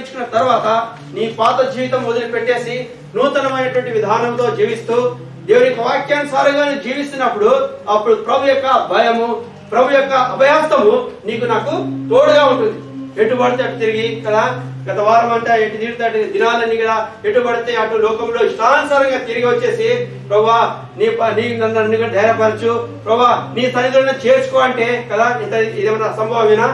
అప్పగించుకున్న తర్వాత నీ పాత జీవితం వదిలిపెట్టేసి నూతనమైనటువంటి విధానంతో జీవిస్తూ దేవుని యొక్క వాక్యానుసారంగా జీవిస్తున్నప్పుడు అప్పుడు ప్రభు యొక్క భయము, ప్రభు యొక్క అభయాస్తము నాకు తోడుగా ఉంటుంది. ఎటు పడితే అటు తిరిగి కదా, గత వారం అంటే ఎటు తిరిగితే అటు దినాలన్నీ కదా, ఎటు పడితే అటు లోకంలో ఇష్టానుసారంగా తిరిగి వచ్చేసి ప్రభా నన్ను ధైర్యపరచు, ప్రభా నీ సన్నిధిలో చేర్చుకో అంటే కదా, ఇదేమన్నా సంభవమేనా?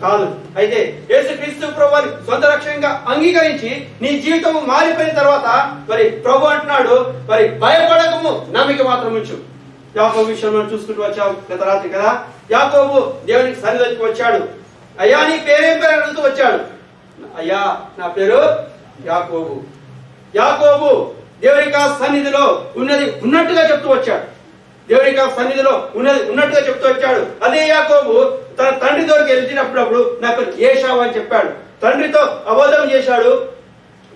కాదు. అయితే యేసుక్రీస్తు ప్రభువుని సొంత రక్షణగా అంగీకరించి నీ జీవితం మారిపోయిన తర్వాత మరి ప్రభు అంటున్నాడు, మరి భయపడకము, నమ్మిక మాత్రం ఉంచు. యాకోబు విషయంలో చూసుకుంటూ వచ్చావు గత రాత్రి కదా. యాకోబు దేవునికి సన్నిధికి వచ్చాడు. అయ్యా నీ పేరేం పేరు అడుగుతూ వచ్చాడు. అయ్యా నా పేరు యాకోబు. యాకోబు దేవుని సన్నిధిలో ఉన్నది ఉన్నట్టుగా చెప్తూ వచ్చాడు. దేవుని సన్నిధిలో ఉన్నది ఉన్నట్టుగా చెప్తూ వచ్చాడు. అదే యాకోబు తన తండ్రి దగ్గరికి వెళ్తున్నప్పుడు నాకు ఏశావు అని చెప్పాడు. తండ్రితో అబద్ధం చేశాడు.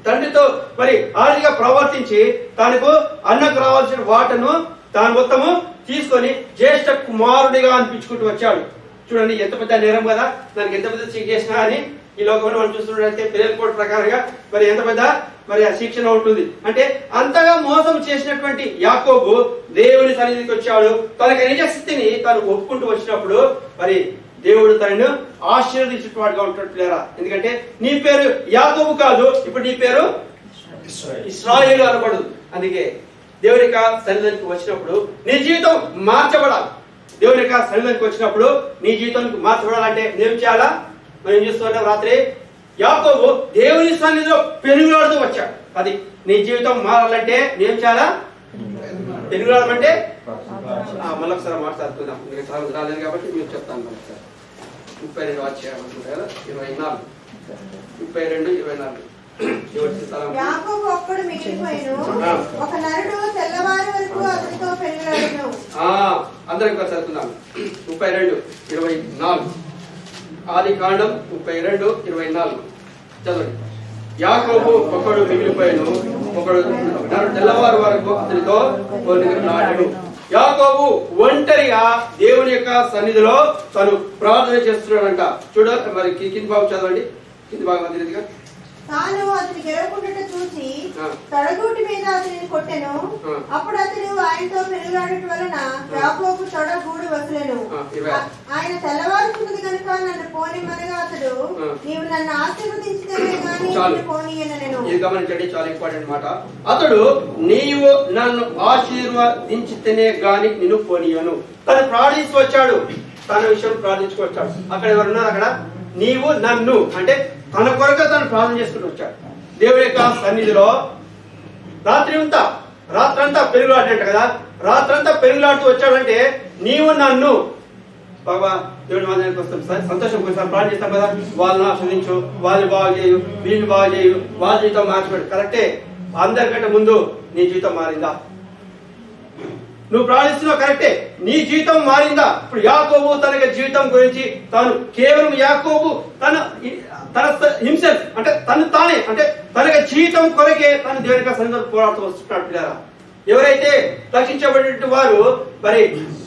తండ్రితో మరి ఆదిగా ప్రవర్తించి తనకు అన్నకు రావాల్సిన వాటను తాను మొత్తము తీసుకొని జ్యేష్ఠ కుమారుడిగా అనిపించుకుంటూ వచ్చాడు. చూడండి ఎంత పెద్ద నేరం కదా, దానికి ఎంత పెద్ద శిక్ష చేసినా అని ఈ లోకంలో మనం చూస్తున్నట్లయితే పిల్లల కోడ్ ప్రకారంగా మరి ఎంత పెద్ద మరి ఆ శిక్షణ ఉంటుంది. అంటే అంతగా మోసం చేసినటువంటి యాకోబు దేవుని సన్నిధికి వచ్చాడు. తనకి నిజ స్థితిని తాను ఒప్పుకుంటూ వచ్చినప్పుడు మరి దేవుడు తనను ఆశీర్వదించేవాడుగా ఉంటాడు. ఎందుకంటే నీ పేరు యాకోబు కాదు, ఇప్పుడు నీ పేరు ఇశ్రాయేలు అనబడదు. అందుకే దేవుని సన్నిధికి వచ్చినప్పుడు నీ జీవితం మార్చబడాలి. దేవుని సన్నిధికి వచ్చినప్పుడు నీ జీవితానికి మార్చబడాలంటే ఏం చేయాలా? మనం ఏం చేస్తున్నాం? రాత్రి యాకోబు దేవుని సన్నిధిలో పెనుగులాడుతూ వచ్చాడు. అది నీ జీవితం మారాలంటే ఏం చేయాలా? పెనుగులాడమంటే మళ్ళొకసారి మాట్లాడుకుందాం. రాలేదు కాబట్టి మీరు చెప్తాను. మళ్ళొకసారి 32 వచ్చేయాలనుకుంటా కదా, 24, 32, 24. యాకోబు ఒక్కడు మిగిలిపోయిను, ఒక నరుడు తెల్లవారి వరకు అతనితో పెనుగులాడెను. అందరికి చదువుతున్నాం. 32, 24. ఆది కాండం 32, 24 చదవండి. యాకోబు ఒకడు మిగిలిపోయాను, ఒకడు తెల్లవారు వరకు అతనితో పెనుగులాడెను. యాకోబు ఒంటరిగా దేవుని యొక్క సన్నిధిలో తను ప్రార్థన చేస్తున్నాడంట. చూడండి మరి కింది భాగం చదవండి. కింది భాగం అదిగా తాను అతని గెలవకుండా చూసి తొడగూటి మీద అతనిని కొట్టెను. అప్పుడు అతడు ఆయనతో పెనుగులాడటం వలన యాకోబు తొడగూడు వసలెను. ఆయన తెల్లవారుతున్నది కనుక నన్ను పోనిమనగా అతడు, నీవు నన్ను ఆశీర్వదించితేనే గాని నిన్ను పోనీయనెను. ఇది గమనించండి, చాలా ఇంపార్టెంట్ మాట. అతడు నీవు నన్ను ఆశీర్వదించితేనే గాని నిన్ను పోనీయను. తను ప్రార్థిస్తూ వచ్చాడు, తన విషయం ప్రార్థించుకొచ్చాడు. అక్కడ ఎవరున్నారు? అక్కడ నీవు నన్ను అంటే తన కొరకు తను ప్రార్థన చేసుకుంటూ వచ్చాడు. దేవుడి యొక్క సన్నిధిలో రాత్రంతా పెరుగులాడినట్టు కదా, రాత్రంతా పెరుగులాడుతూ వచ్చాడంటే నీవు నన్ను బాబా దేవుడి మందిరానికి వస్తాం, సంతోషం కోసం ప్రార్థన చేస్తాం కదా, వాళ్ళని ఆస్వాదించు, వాళ్ళని బాగు చేయు, వీళ్ళని బాగు చేయు, వాళ్ళ జీవితం మార్చిపెట్టు. కరెక్టే. అందరికంటే ముందు నీ జీవితం మారిందా? నువ్వు ప్రార్థిస్తున్నావు కరెక్టే, నీ జీవితం మారిందా? ఇప్పుడు యాకోబు తన జీవితం గురించి తాను కేవలం యాకోబు తన హింసెల్ఫ్ అంటే తానే అంటే తన జీవితం కొరకే తను దేవుని సన్నిధిలో పోరాడుతూ వస్తున్నాడు. పిల్లరా, ఎవరైతే రక్షించబడిన వారు మరి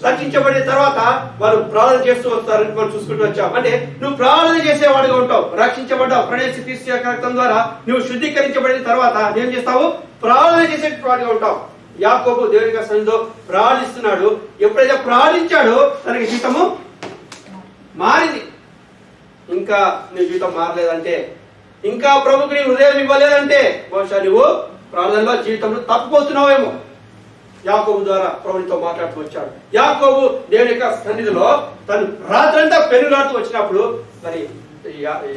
రక్షించబడిన తర్వాత వారు ప్రార్థన చేస్తూ వస్తారని మనం చూసుకుంటూ వచ్చాం. అంటే నువ్వు ప్రార్థన చేసేవాడిగా ఉంటావు. రక్షించబడ్డావు, ప్రణేసి క్రీస్తు రక్తం ద్వారా నువ్వు శుద్ధీకరించబడిన తర్వాత ఏం చేస్తావు? ప్రార్థన చేసేవాడిగా ఉంటావు. యాకోబు దేవుని సన్నిధిలో ప్రార్థిస్తున్నాడు. ఎప్పుడైతే ప్రార్థించాడో తనకి జీవితము మారింది. ఇంకా నీ జీవితం మారలేదంటే, ఇంకా ప్రభుకి నీ హృదయం ఇవ్వలేదంటే బహుశా నువ్వు ప్రార్థనలో జీవితంలో తప్పిపోతున్నావేమో. యాకోబు ద్వారా ప్రభునితో మాట్లాడుతూ వచ్చాడు. యాకోబు దేవుని యొక్క సన్నిధిలో తను రాత్రంతా పెనుగులాడుతూ వచ్చినప్పుడు మరి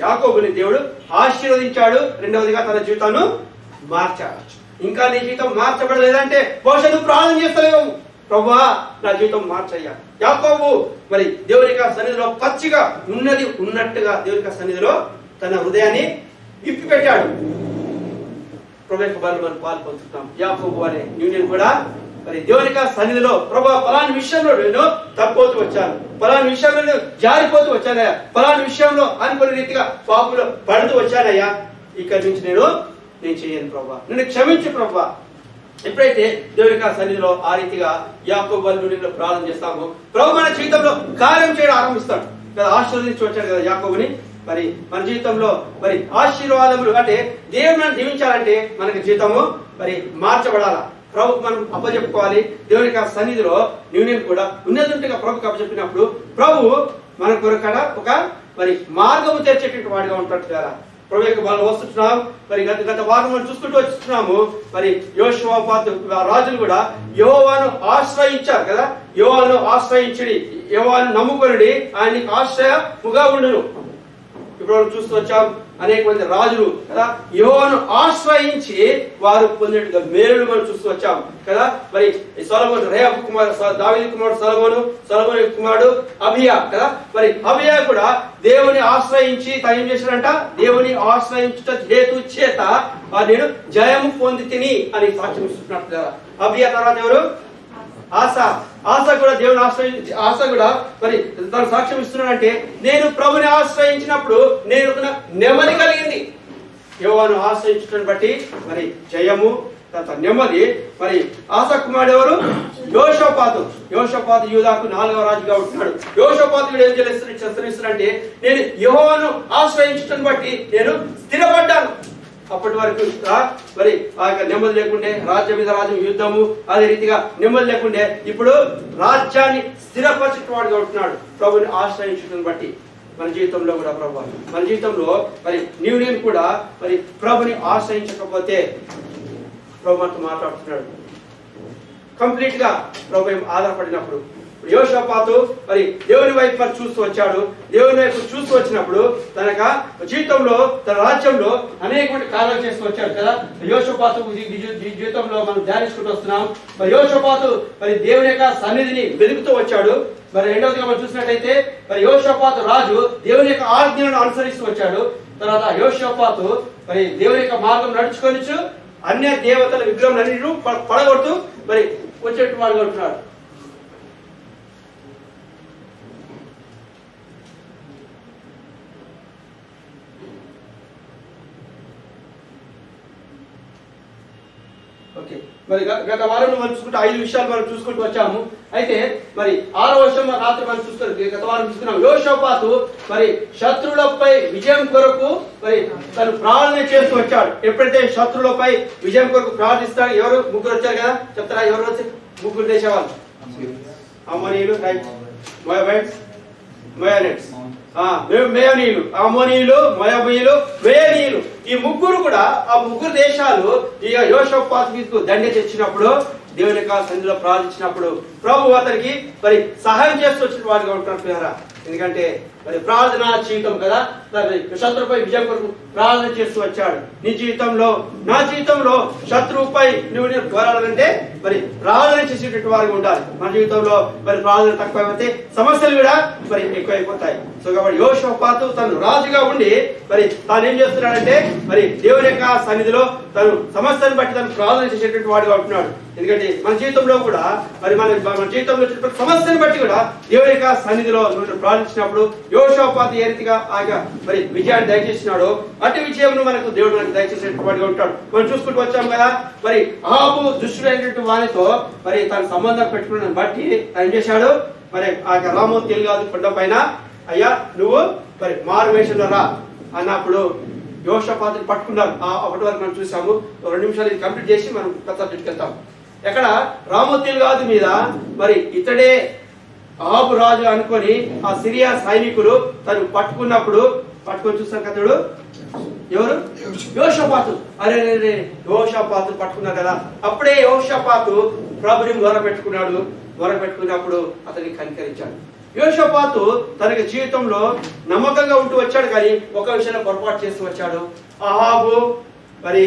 యాకోబుని దేవుడు ఆశీర్వదించాడు. రెండవదిగా తన జీవితాన్ని మార్చాడు. ఇంకా నీ జీవితం మార్చబడలేదంటే బహుశా నువ్వు ప్రార్థన చేస్తలేవు, ప్రభువా నా జీవితం మార్చయ్యా. యాకోబు మరి దేవుని యొక్క సన్నిధిలో పచ్చిగా ఉన్నది ఉన్నట్టుగా దేవుని యొక్క సన్నిధిలో తన హృదయాన్ని విప్పి పెట్టాడు. ప్రభు యొక్క బలిలో మనం పాల్పొందుతాం. యాకోబు అనే యూనియన్ కూడా మరి దేవుని యొక్క సన్నిధిలో ప్రభు పలాని విషయంలో నేను తప్పిపోతూ వచ్చాను, పలాని విషయంలో నేను జారిపోతూ వచ్చానయ్యా, పలాని విషయంలో అనుకునే రీతిగా పాపులో పడుతూ వచ్చానయ్యా, ఇక్కడి నుంచి నేను చేయను ప్రభా, నిన్ను క్షమించు ప్రభా. ఎప్పుడైతే దేవుని యొక్క సన్నిధిలో ఆ రీతిగా యాకోబు బలిలో ప్రార్థన చేస్తామో ప్రభు మన జీవితంలో కార్యం చేయడం ఆరంభిస్తాడు కదా. ఆశీర్వదించి వచ్చాడు కదా యాకోబుని. మరి మన జీవితంలో మరి ఆశీర్వాదములు అంటే దేవుని మనం దీవించాలంటే మనకి జీవితము మరి మార్చబడాలా. ప్రభుకు మనం అప్పచెప్పుకోవాలి. దేవునికి ఆ సన్నిధిలో నేను కూడా ఉన్నదంటగా ప్రభుకు అప్పచెప్పినప్పుడు ప్రభు మన కొరకడ ఒక మరి మార్గము తెరిచేటువంటి వాడిగా ఉంటాడు కదా. ప్రభు యొక్క వాళ్ళు వస్తున్నాం. మరి గత వారం మనం చూసుకుంటూ వస్తున్నాము. మరి యోషువాపాతు రాజులు కూడా యెహోవాను ఆశ్రయించారు కదా. యెహోవాను ఆశ్రయించుడి, యెహోవాను నమ్ముకొనుడి, ఆయనకి ఆశ్రయముగా ఉండును. ఇప్పుడు మనం చూస్తూ వచ్చాం అనేక మంది రాజులు కదా యెహోవాను ఆశ్రయించి వారు పొందినట్టుగా మేలును మనం చూస్తూ వచ్చాం కదా. మరి సొలొమోను, రేహబు కుమారుడు దావీదు కుమారుడు సొలొమోను, సొలొమోను కుమారుడు అబియా కదా. మరి అబియా కూడా దేవుని ఆశ్రయించి తను ఏం చేశాడంట, దేవుని ఆశ్రయించుట హేతు చేత నేను జయము పొంది తిని అని సాక్ష్యం ఇస్తున్నట్టు కదా. అబియా తర్వాత ఎవరు? ఆశ కూడా దేవుని ఆశ్రయించి ఆశ కూడా మరి తన సాక్ష్యం ఇస్తున్నాడంటే నేను ప్రభుని ఆశ్రయించినప్పుడు నేను నెమ్మది కలిగింది. యెహోవాను ఆశ్రయించడం బట్టి మరి జయము నెమ్మది. మరి ఆశ కుమారుడు ఎవరు? యోషపాతు యూదాకు 4వ రాజుగా ఉంటున్నాడు. యోషపాతు ఏం చేస్తున్నాడంటే నేను యెహోవాను ఆశ్రయించడం బట్టి నేను స్థిరపడ్డాను. అప్పటి వరకు మరి ఆ యొక్క నెమ్మది లేకుండే, రాజ్యం మీద రాజ్యం యుద్ధము, అదే రీతిగా నెమ్మది లేకుండే ఇప్పుడు రాజ్యాన్ని స్థిరపరచేవాడుగా ఉంటున్నాడు ప్రభుని ఆశ్రయించడం బట్టి. మన జీవితంలో కూడా ప్రభు మన జీవితంలో మరి నేను కూడా మరి ప్రభుని ఆశ్రయించకపోతే ప్రభు మనతో మాట్లాడుతున్నాడు. కంప్లీట్ గా ప్రభు ఆధారపడినప్పుడు యోషపాతు మరి దేవుని వైపు మరి చూస్తూ వచ్చాడు. దేవుని వైపు చూస్తూ వచ్చినప్పుడు తన జీవితంలో తన రాజ్యంలో అనేకమంది కార్యాలు చేస్తూ వచ్చాడు కదా. యోషపాతు జీవితంలో మనం ధ్యానించుకుంటూ వస్తున్నాం. మరి యోషపాతు మరి దేవుని యొక్క సన్నిధిని వెతుకుతూ వచ్చాడు. మరి రెండవదిగా మనం చూసినట్టయితే మరి యోషపాతు రాజు దేవుని యొక్క ఆజ్ఞలను అనుసరిస్తూ వచ్చాడు. తర్వాత యోషపాతు మరి దేవుని యొక్క మార్గం నడుచుకొనిచ్చు అన్య దేవతల విగ్రహం అన్నిటిని పడగొడుతూ మరి వచ్చేట్టు వాడుగా ఉంటున్నాడు. మరి గత వారంలో మనం చూసుకుంటే 5 విషయాలు మనం చూసుకుంటూ వచ్చాము. అయితే మరి 6వ విషయం రాత్రి మనం చూసుకున్నాం. గత వారం చూసుకున్నాం యోషపాతు మరి శత్రువులపై విజయం కొరకు మరి తను ప్రార్థన చేస్తూ వచ్చాడు. ఎప్పుడైతే శత్రువులపై విజయం కొరకు ప్రార్థిస్తాడు, ఎవరు? ముగ్గురు వచ్చారు కదా, చెప్తారా ఎవరు వచ్చి? ముగ్గురు దేశవాళ్ళు, అమ్మోనీయులు, మేయోనీయులు, అమ్మోనీయులు, మోయాబీయులు, వేయనీయులు. ఈ ముగ్గురు కూడా ఆ ముగ్గురు దేశాలు ఈ యోషపాతుకు దండె తెచ్చినప్పుడు దేవుని యొక్క సన్నిధిలో ప్రార్థించినప్పుడు ప్రభు అతనికి మరి సహాయం చేస్తూ వచ్చిన వాడిగా ఉంటున్నారు. ఎందుకంటే మరి ప్రార్థన జీవితం కదా. శత్రువుపై విజయం కొరకు ప్రార్థన చేస్తూ వచ్చాడు. నీ జీవితంలో నా జీవితంలో శత్రువుపై నువ్వు పోరాడాలంటే మరి ప్రార్థన చేసేటట్టు వారికి ఉండాలి. మన జీవితంలో మరి ప్రార్థన తక్కువైపోతే సమస్యలు కూడా మరి ఎక్కువైపోతాయి. సో కాబట్టి యోషపాతు తను రాజుగా ఉండి మరి తాను ఏం చేస్తున్నాడంటే మరి దేవుని యొక్క సన్నిధిలో తను సమస్యను బట్టి తను ప్రార్థన చేసేటట్టు వాడిగా ఉంటున్నాడు. ఎందుకంటే మన జీవితంలో కూడా మరి మన జీవితంలో సమస్యను బట్టి కూడా దేవుని యొక్క సన్నిధిలో ప్రార్థించినప్పుడు యోషపాతు ఏ రీతిగా ఆయన మరి విజయాన్ని దయచేసినాడో అటు విజయం మనకు దేవుడు మనకు దయచేసేటువంటి ఉంటాడు. మనం చూసుకుంటూ వచ్చాం కదా. మరి అహాబు దుష్టుడైనటువంటి వారితో మరి తన సంబంధం పెట్టుకున్న బట్టి ఆయన చేశాడు. మరి ఆ రామోత్ గిల్గాదు కొండ పైన అయ్యా నువ్వు మరి మారు వేషంలో రా అన్నప్పుడు యోషపాతుని పట్టుకున్నారు. ఒకటి వరకు మనం చూసాము. 2 నిమిషాలు ఇది కంప్లీట్ చేసి మనం కొత్త సబ్జెక్ట్కి వెళ్తాం. ఎక్కడ రామోత్ గిల్గాదు మీద మరి ఇతడే అహాబు రాజు అనుకొని ఆ సిరియా సైనికులు తను పట్టుకొని చూస్తాను కథడు ఎవరు? యోషపాతు. అరే యోషపాతు పట్టుకున్నారు కదా. అప్పుడే యోషపాతు ప్రభుని మొరపెట్టుకున్నప్పుడు అతన్ని కనికరించాడు. యోషపాతు తనకి జీవితంలో నమ్మకంగా ఉంటూ వచ్చాడు, కానీ ఒక విషయంలో పొరపాటు చేస్తూ వచ్చాడు. అహాబు మరి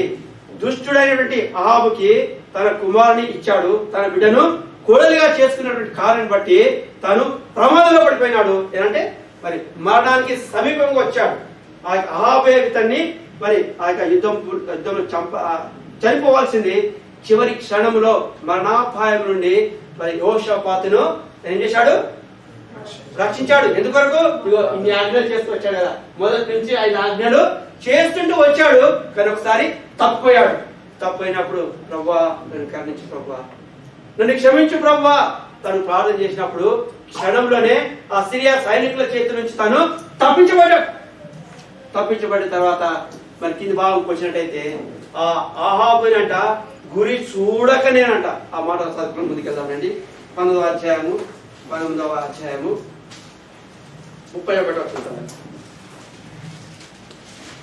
దుష్టుడైనటువంటి అహాబుకి తన కుమారుని ఇచ్చాడు. తన బిడ్డను కోడలిగా చేసుకున్నటువంటి కారణం బట్టి తను ప్రమాదంలో పడిపోయినాడు. ఏంటంటే మరి మరణానికి సమీపంగా వచ్చాడు. ఆ అహాబే తన్ని మరి ఆ యొక్క యుద్ధంలో చనిపోవాల్సింది. చివరి క్షణంలో మరణాపాయం నుండి మరి యోషపాతును ఏం చేశాడు? రక్షించాడు. ఎందుకొరకు? ఇన్ని ఆజ్ఞలు చేస్తూ వచ్చాడు కదా. మొదటి నుంచి 5 ఆజ్ఞలు చేస్తుంటూ వచ్చాడు, కానీ ఒకసారి తప్పిపోయినప్పుడు ప్రభువా నన్ను కరుణించు, ప్రభువా నన్ను క్షమించు ప్రభువా తను ప్రార్థన చేసినప్పుడు క్షణంలోనే ఆ సిరియా సైనికుల చేతి నుంచి తను తప్పించబడ్డాడు. తప్పించబడిన తర్వాత మరి కింది భాగంకి వచ్చినట్టయితే ఆ అహాబుని అంట గురి చూడకనేనంట. ఆ మాట చదువుకుని ముందుకెళ్దామండి. 19వ అధ్యాయము 31 వస్తుంది.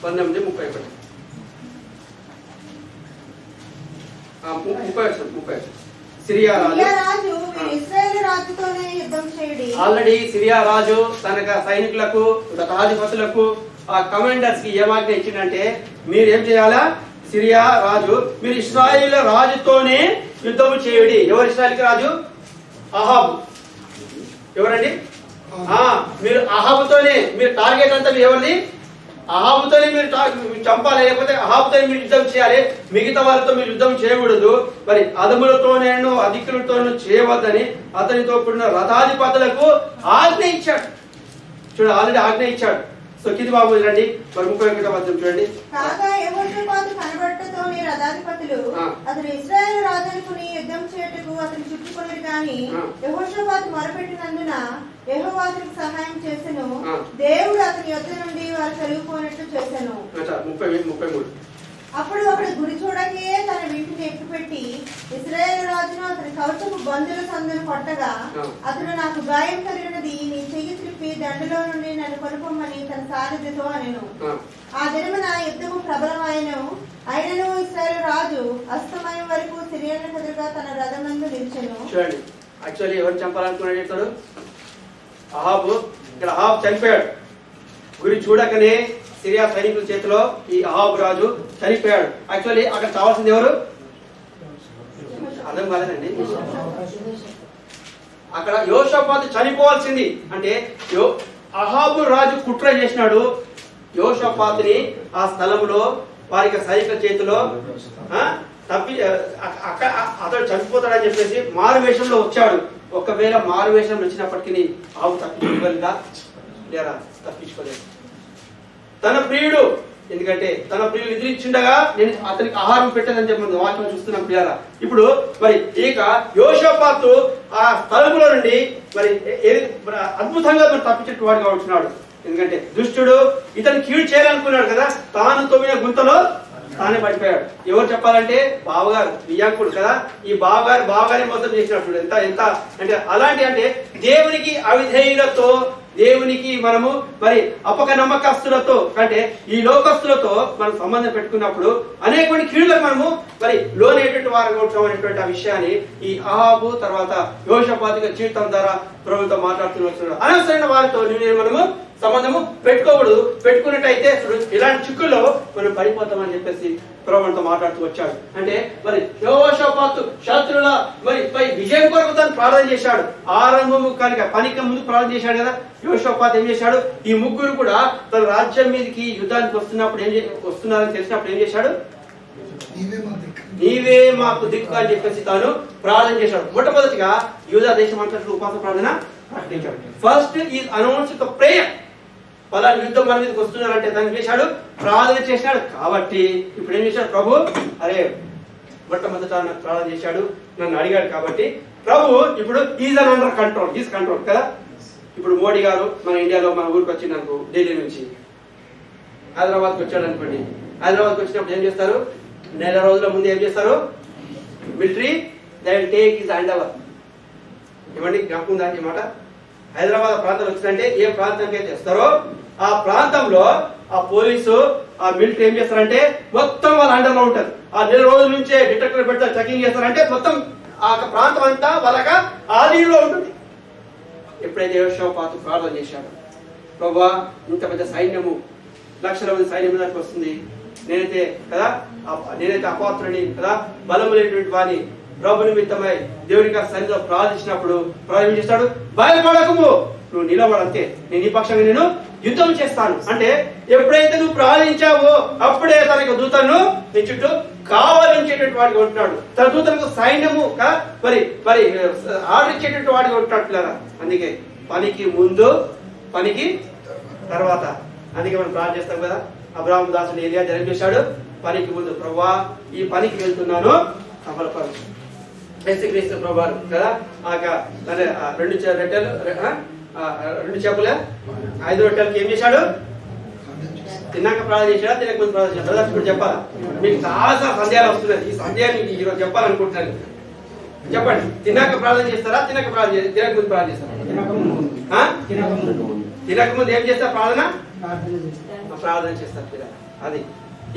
19:31 సిరియా రాజు ఆల్రెడీ సిరియా రాజు తన సైనికులకు శతాధిపతులకు ఆ కమాండర్స్ కి ఏమాజ్ఞ ఇచ్చిందంటే మీరేం చేయాలా, సిరియా రాజు మీరు ఇశ్రాయేలు రాజుతోనే యుద్ధం చేయండి. ఎవరు ఇశ్రాయేల్ రాజు? అహాబు. ఎవరండి? మీరు అహాబుతోనే మీరు టార్గెట్ అంతా ఎవరిది? అహాబుతోనే మీరు చంపాలి, లేకపోతే అహాబుతో మీరు యుద్ధం చేయాలి. మిగతా వాళ్ళతో మీరు యుద్ధం చేయకూడదు. మరి అదములతోనేను అధికులతోనూ చేయవద్దని అతనితో కూడిన రథాధిపతులకు ఆజ్ఞ ఇచ్చాడు. చూడండి, ఆల్రెడీ ఆజ్ఞ ఇచ్చాడు. సో కింది బాబు రండి, మరి 31వ వచనం చూడండి. కాగా యెహోషాపాతు కనబడటతోనే రథాధిపతులు అతడు ఇశ్రాయేలు రాజు అనుకుని యుద్ధం చేయుటకు అతను చుట్టుకొనిరు గాని యెహోషాపాతు మొరపెట్టినందున యెహోవా అతనికి సహాయం చేసెను. దేవుడు అతని యొద్ద నుండి వారు తొలగిపోయినట్లు చేసెను. 33 అప్పుడు అతడు గురి చూడకే తన వీటిని ఎక్కుపెట్టి ఇశ్రాయేలు రాజును అతని కవచపు బంధుల సందును కొట్టగా అతడు నాకు గాయం కలిగినది, నీ చెయ్యి త్రిప్పి దండలో నుండి నన్ను కొనుక్కోమని తన సారథితో అనెను. ఆ దినమున యుద్ధము ప్రబలమైనను అయినను ఇశ్రాయేలు రాజు అస్తమయం వరకు సిరియన్లకు ఎదురుగా తన రథమందు నిలిచెను. చూడండి, యాక్చువల్లీ ఎవరు చంపాలనుకున్నాడు చెప్తాడు? అహాబు. ఇక్కడ అహాబు చనిపోయాడు. గురి చూడకనే సిరియా సైనికుల చేతిలో ఈ అహాబు రాజు చనిపోయాడు. యాక్చువల్లీ అక్కడ కావాల్సింది ఎవరు? అర్థం కాలేదండి. అక్కడ యోషాపాతు చనిపోవాల్సింది. అంటే అహాబు రాజు కుట్ర చేసినాడు యోషాపాతుని ఆ స్థలంలో వారికి సైనికుల చేతిలో అతడు చనిపోతాడని చెప్పేసి మారువేషంలో వచ్చాడు. ఒకవేళ మారువేషంలో వచ్చినప్పటికీ ఆవు తప్పించుకోగలిగా లేరా? తప్పించుకోలేదు. తన ప్రియుడు, ఎందుకంటే తన ప్రియుడు నిద్రించుండగా నేను అతనికి ఆహారం పెట్టేదని చెప్పి వాక్యం చూస్తున్నాం ప్రియారా. ఇప్పుడు మరి ఇక యోషాపాతు ఆ స్థలంలో నుండి మరి అద్భుతంగా మరి తప్పించేట్టు వాడుగా ఉంటున్నాడు. ఎందుకంటే దుష్టుడు ఇతను కీడు చేయాలనుకున్నాడు కదా, తాను తవ్విన గుంతలో తానే పడిపోయాడు. ఎవరు చెప్పాలంటే బావగారు, వియ్యాంకుడు కదా. ఈ బావగారి మొత్తం చేసినప్పుడు ఎంత ఎంత అంటే అలాంటి అంటే దేవునికి అవిధేయులతో, దేవునికి మనము మరి అపనమ్మకస్తులతో అంటే ఈ లోకస్తులతో మనం సంబంధం పెట్టుకున్నప్పుడు అనేక కీడులకు మనము మరి లోనేటువంటి వారు ఉంటాం అనేటువంటి ఆ విషయాన్ని ఈ అహాబు తర్వాత యోషాపాతు జీవితం ద్వారా ప్రభుత్వం మాట్లాడుతున్నారు. అనవసరమైన వారితో మనము సంబంధము పెట్టుకోకూడదు. పెట్టుకున్నట్టయితే ఇలాంటి చిక్కుల్లో మనం పడిపోతామని చెప్పేసి ప్రభుత్వంతో మాట్లాడుతూ వచ్చాడు. అంటే మరి యోషాపాతు శత్రుల మరి పై విజయం కొరకు తను ప్రార్థన చేశాడు. ఆరంభము కనుక పనికి ముందు ప్రార్థన చేశాడు కదా. యోషాపాతు ఏం చేశాడు? ఈ ముగ్గురు కూడా తన రాజ్యం మీదకి యుద్ధానికి వస్తున్నారని తెలిసినప్పుడు ఏం చేశాడు? నీవే మాకు దిక్కు అని చెప్పేసి తాను ప్రార్థన చేశాడు. మొట్టమొదటిగా యూదా దేశం అంతట్లో ఉపాస ప్రార్థన ప్రకటించాడు. ఫస్ట్ ఈ అనౌన్స్ ప్రేయర్. పలానా యుద్ధం మన మీదకి వస్తున్నారంటే దాన్ని చేశాడు, ప్రార్థన చేశాడు. కాబట్టి ఇప్పుడు ఏం చేశాడు ప్రభు? అరే మొట్టమొదట నాకు ప్రార్థన చేశాడు, నన్ను అడిగాడు. కాబట్టి ప్రభు ఇప్పుడు is an under control, is control కదా. ఇప్పుడు మోడీ గారు మన ఇండియాలో మన ఊరికి వచ్చింది అనుకో, ఢిల్లీ నుంచి హైదరాబాద్కి వచ్చాడు అనుకోండి. హైదరాబాద్కి వచ్చినప్పుడు ఏం చేస్తారు? నెల రోజుల ముందు ఏం చేస్తారు? Military they will take his hand over. ఇవ్వండి, జ్ఞాపకం దానికి మాట. హైదరాబాద్ ప్రాంతం వచ్చిందంటే ఏ ప్రాంతానికి అయితే చేస్తారో ఆ ప్రాంతంలో ఆ పోలీసు ఆ మిలిటరీ ఏం చేస్తారంటే మొత్తం వాళ్ళ అండర్లో ఉంటారు. ఆ నెల రోజుల నుంచే డిటెక్టర్ పెడతారు, చెకింగ్ చేస్తారంటే మొత్తం ఆ ప్రాంతం అంతా వాళ్ళక ఆధీనంలో ఉంటుంది. ఎప్పుడైతే యోషాపాతు ప్రార్థన చేశాడు, ప్రభువా ఇంత పెద్ద సైన్యము, లక్షల మంది సైన్యం దానికి వస్తుంది, నేనైతే అపాత్రుని కదా, బలము లేనటువంటి వాడిని, ప్రభు నిమిత్తమై దేవునికి సన్నిధిలో ప్రార్థించినప్పుడు ప్రభు ఏం చేస్తాడు? భయపడకము, నువ్వు నిలబడంతే, నేను ఈ పక్షంగా నేను యుద్ధం చేస్తాను అంటే ఎప్పుడైతే నువ్వు ప్రార్థించావో అప్పుడే తనకు దూతను నీ చుట్టూ కావాలించేటువంటి వాడిగా ఉంటున్నాడు. తన దూతలకు సైన్యము మరి మరి ఆర్డర్ ఇచ్చేటువంటి వాడిగా ఉంటున్నట్లేదా. అందుకే పనికి ముందు పనికి తర్వాత. అందుకే మనం ప్రార్థన చేస్తాం కదా. అబ్రాహాము దాసుడు ఏలియా జరిపేశాడు. పనికి ముందు ప్రభువా ఈ పనికి వెళ్తున్నాను అమలుపరచు. యేసుక్రీస్తు ప్రభువారు కదా రెండు చేపల 5 రొట్టెలకి ఏం చేశాడు? తిన్నాక ప్రార్థన చేశాడా, తినక ముందు ప్రార్థన చేశాడా? బ్రదర్స్ ఇప్పుడు చెప్పాలా? మీకు చాలా సందేహాలు వస్తున్నాయి. ఈ సందేహాన్ని మీకు ఈరోజు చెప్పాలనుకుంటున్నాను. చెప్పండి, తిన్నాక ప్రార్థన చేస్తారా, తినక ముందు ప్రార్థన చేస్తారా? తినక ముందు ఏం చేస్తారు? ప్రార్థన చేస్తారు. అది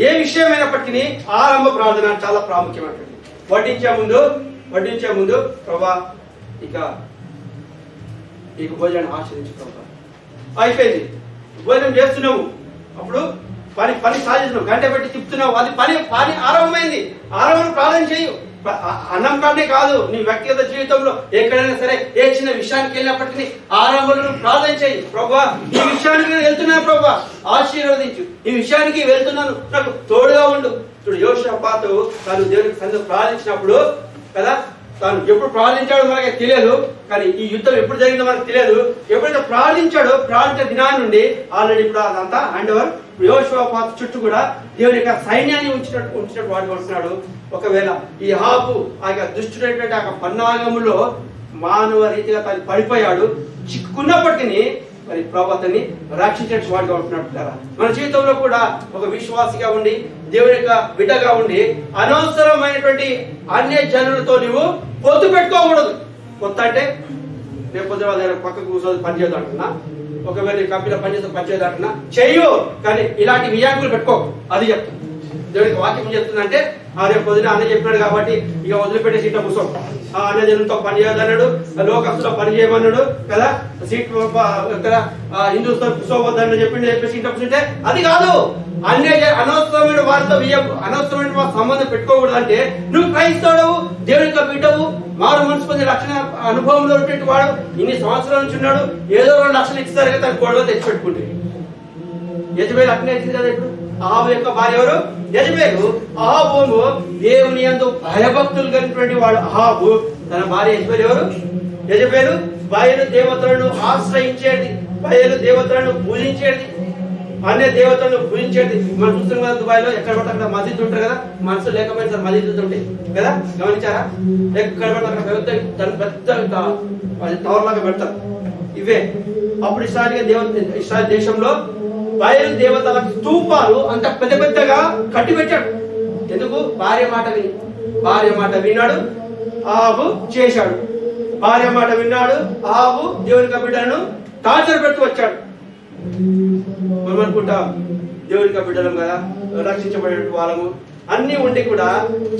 ఏ విషయమైనప్పటికీ ఆరంభ ప్రార్థన చాలా ప్రాముఖ్యమైనటువంటి. వడ్డించే ముందు ప్రభా ఇక భోజనాన్ని ఆశ్రయించు ప్రభా. అయిపోయింది, భోజనం చేస్తున్నావు, అప్పుడు పని సాధిస్తున్నావు, గంట పెట్టి తిప్పుతున్నావు, అది పని ఆరంభమైంది. ఆరంభం ప్రార్థన చేయు. అన్నం ప్రార్థనే కాదు, నీ వ్యక్తిగత జీవితంలో ఎక్కడైనా సరే ఏ చిన్న విషయానికి వెళ్ళినప్పటికీ ఆరంభంలో ప్రార్థన చేయి. ప్రభా ఈ విషయానికి నేను వెళ్తున్నాను, ప్రభా ఆశీర్వదించు, ఈ విషయానికి వెళ్తున్నాను, నాకు తోడుగా ఉండు. చూడు, యోషాపాతు తాను దేవునికి సన్నిధిలో ప్రార్థించినప్పుడు కదా, తాను ఎప్పుడు ప్రార్థించాడో మనకి తెలియదు, కానీ ఈ యుద్ధం ఎప్పుడు జరిగిందో మనకు తెలియదు. ఎప్పుడైతే ప్రార్థించిన దినాన్ని నుండి ఆల్రెడీ ఇప్పుడు అదంతా హ్యాండ్ ఓవర్. యోషాపాతు చుట్టూ కూడా దేవుని యొక్క సైన్యాన్ని ఉంచినట్టు వాడు వస్తున్నాడు. ఒకవేళ ఈ ఆహాబు ఆ యొక్క దుష్టుడైనటువంటి ఆ పన్నాగములో మానవ రీతిగా తను పడిపోయాడు, చిక్కుకున్నప్పటికీ మరి ప్రభు అతన్ని రక్షించే వాడుగా ఉంటున్నాడు కదా. మన జీవితంలో కూడా ఒక విశ్వాసిగా ఉండి, దేవుని యొక్క బిడ్డగా ఉండి, అనవసరమైనటువంటి అన్య జనులతో నువ్వు పొత్తు పెట్టుకోకూడదు. కొత్త అంటే రేపు పొద్దున వాళ్ళ దగ్గర పక్కకు కూర్చొని పనిచేయదు అంటున్నా, ఒకవేళ నీ కంపెనీలో పనిచేయదు అంటున్నా, చెయ్యు, కానీ ఇలాంటి వియాంకులు పెట్టుకో. అది చెప్తాను. దేవుడికి వాక్యం చెప్తుందంటే రేపు పొద్దున అన్న చెప్పినాడు కాబట్టి ఇక వదిలిపెట్టేసి ఇట్లా కూర్చో. అన్న జనులతో పని చేయదన్నాడు, లోకస్తులో పని చేయమన్నాడు కదా, సీట్ కదా హిందూస్తో కూర్చోవద్దని చెప్పేసి ఇంట్లో కూర్చుంటే అది కాదు. అనవసరమైన వారితో అనవసరమైన సంబంధం పెట్టుకోకూడదు. అంటే నువ్వు క్రైస్తవుడవు, దేవుని యొక్క బిడ్డవు, మారు మనసు పొంది రక్షణ అనుభవంలో ఉన్నటువంటి వాడు, ఇన్ని సంవత్సరాల నుంచి ఉన్నాడు, ఏదో 2 లక్షలు ఇస్తారు కదా తన గొడవ తెచ్చిపెట్టుకుంటే. యజబేలు అట్నే ఇచ్చింది కదా. ఇప్పుడు ఆహాబు యొక్క భార్య ఎవరు? యజబేలు. ఆహాబు దేవుని యందు భయభక్తులు కలిగినటువంటి వాడు ఆహాబు. తన భార్య యజబేలు ఎవరు? యజబేలు బయలు దేవతలను ఆశ్రయించేది, బయలు దేవతలను పూజించేది, అన్య దేవతలను పూజించేది. మనం చూస్తున్నాం కదా, దుబాయ్ లో ఎక్కడ పడితే అక్కడ మసీద్ ఉంటారు కదా, మనసు లేకపోయినా సార్ మసీద్ ఉంటాయి కదా, గమనించారా? ఎక్కడ పడితే అక్కడ పెద్ద టవర్ లాగా పెడతారు. ఇవే అప్పుడు ఇస్రాయేల్ దేశంలో బయలు దేవతల స్తూపాలు అంత పెద్దగా కట్టి పెట్టాడు. ఎందుకు? భార్య మాట విన్నాడు, ఆహాబు చేశాడు. భార్య మాట విన్నాడు, ఆహాబు దేవుని బిడ్డలను టార్చర్ పెడుతూ వచ్చాడు. మనం అనుకుంటాం దేవుని బిడ్డలం కదా, రక్షించబడే వాళ్ళము అన్ని ఉండి కూడా